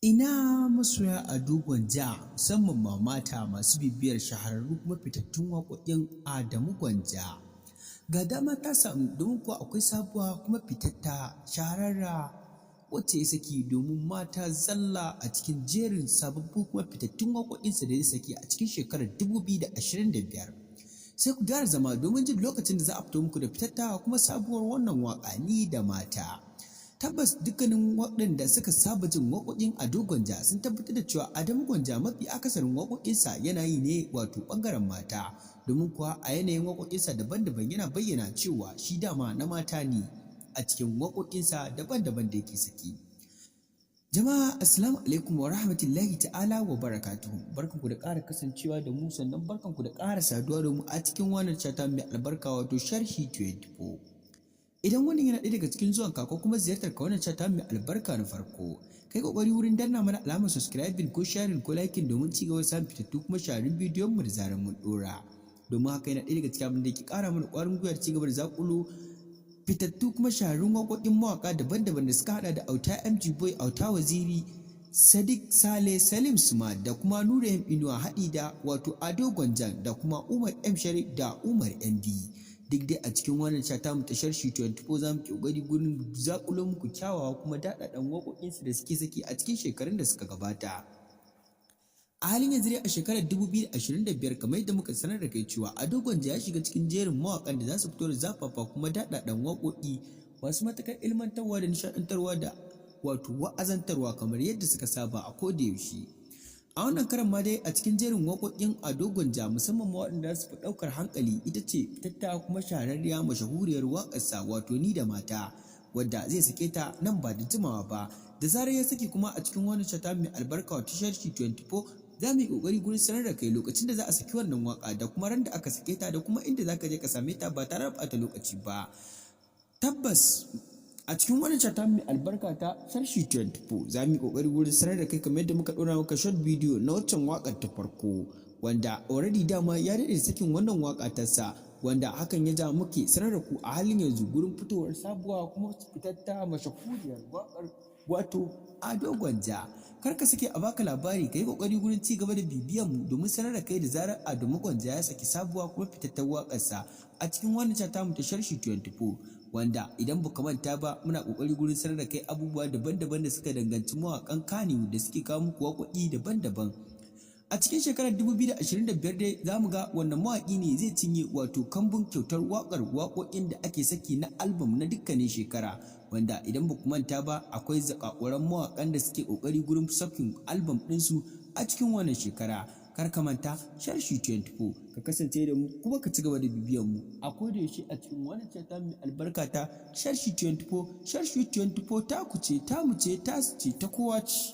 Ina masoya Ado Gwanja musamman ma mata masu bibiyar shahararru kuma fitattun waƙoƙin Adamu Gwanja. Ga dama ta samu domin kuwa akwai sabuwa kuma fitatta shahararra wacce ya saki domin mata zalla a cikin jerin sababbu kuma fitattun waƙoƙinsa da ya saki a cikin shekarar 2025. Sai ku gyara zama domin jin lokacin da za a fito muku da fitatta kuma sabuwar wannan waƙa ni da mata. Tabbas dukkanin waɗanda suka saba jin waƙoƙin Ado Gwanja sun tabbatar da cewa Adamu Gwanja mafi akasarin waƙoƙinsa yana yi ne wato ɓangaren mata, domin kuwa a yanayin waƙoƙinsa daban-daban yana bayyana cewa shi dama na mata ne a cikin waƙoƙinsa daban-daban da yake saki. Jama'a assalamu alaikum wa rahmatullahi ta'ala wa barakatuhu. Barkanku da ƙara kasancewa da mu, sannan barkanku da ƙara saduwa da mu a cikin wannan chata mai albarka wato sharhi 24. Idan wannan yana ɗaya daga cikin zuwanka ko kuma ziyartar ka wannan chata mai albarka na farko, kai kokari wurin danna mana alamar subscribing ko sharing ko liking domin ci gaba da samun fitattu kuma shahararrun bidiyon mu da zaran mun dora. Domin haka yana ɗaya daga cikin abin da yake ƙara mana ƙwarin gwiwar ci gaba da zaƙulo fitattu kuma shahararrun waƙoƙin mawaƙa daban-daban da suka haɗa da Auta MG Boy, Auta Waziri, Sadiq Saleh, Salim Suma da kuma Nura M Inuwa haɗi da wato Ado Gwanjan da kuma Umar M Sharif da Umar MD. Duk dai a cikin wannan chata mu ta sharhi 24 za mu kokari gurin zakulo muku kyawawa kuma daɗaɗan waƙoƙinsu da suke saki a cikin shekarun da suka gabata. A halin yanzu dai a shekarar 2025 kamar yadda muka sanar da kai cewa Ado Gwanja ya shiga cikin jerin mawaƙan da za su fito da zafafa kuma daɗaɗan waƙoƙi masu matuƙar ilmantarwa da nishaɗantarwa da wato wa'azantarwa kamar yadda suka saba a koda yaushe. A wannan karan ma dai a cikin jerin waƙoƙin Ado Gwanja musamman ma waɗanda su fi ɗaukar hankali ita ce fitatta kuma shahararriya mashahuriyar waƙarsa wato ni da mata, wadda zai sake ta nan ba da jimawa ba. Da zarar ya saki kuma a cikin wannan chata mai albarka wato sharhi 24 za mu yi ƙoƙari gurin sanar da kai lokacin da za a saki wannan waƙa da kuma ran da aka sake ta da kuma inda za ka je ka same ta ba tare da ɓata lokaci ba. Tabbas a cikin wannan chata mai albarka ta sharhi 24 za mu yi kokari wurin sanar da kai kamar yadda muka ɗora maka short video na waccan waƙar ta farko, wanda already dama ya daɗe sakin wannan waƙa ta sa, wanda hakan ya ja muke sanar da ku a halin yanzu gurin fitowar sabuwa kuma fitatta mashahuriyar waƙar wato Ado Gwanja. Kar ka sake a baka labari, ka yi kokari gurin ci gaba da bibiyan mu domin sanar da kai da zarar Adamu Gwanja ya saki sabuwa kuma fitattar waƙarsa a cikin wannan chata mu ta sharhi 24. Wanda idan baka manta ba muna kokari gurin sanar da kai abubuwa daban-daban da suka danganci mawaƙan Kano da suke kawo muku waƙoƙi daban-daban. A cikin shekarar 2025 dai za mu ga wannan mawaƙi ne zai cinye wato kambun kyautar waƙoƙin da ake saki na album na dukkanin shekara, wanda idan baku manta ba akwai zakakuran mawaƙan da suke kokari gurin sakin album ɗinsu a cikin wannan shekara. Kar ka manta sharhi 24 ka kasance da mu kuma ka ci gaba da bibiyan mu a koda yaushe a cikin wannan chata mai albarka ta sharhi 24. Sharhi 24 ta ku ce, ta mu ce, ta su ce, ta kowa ce.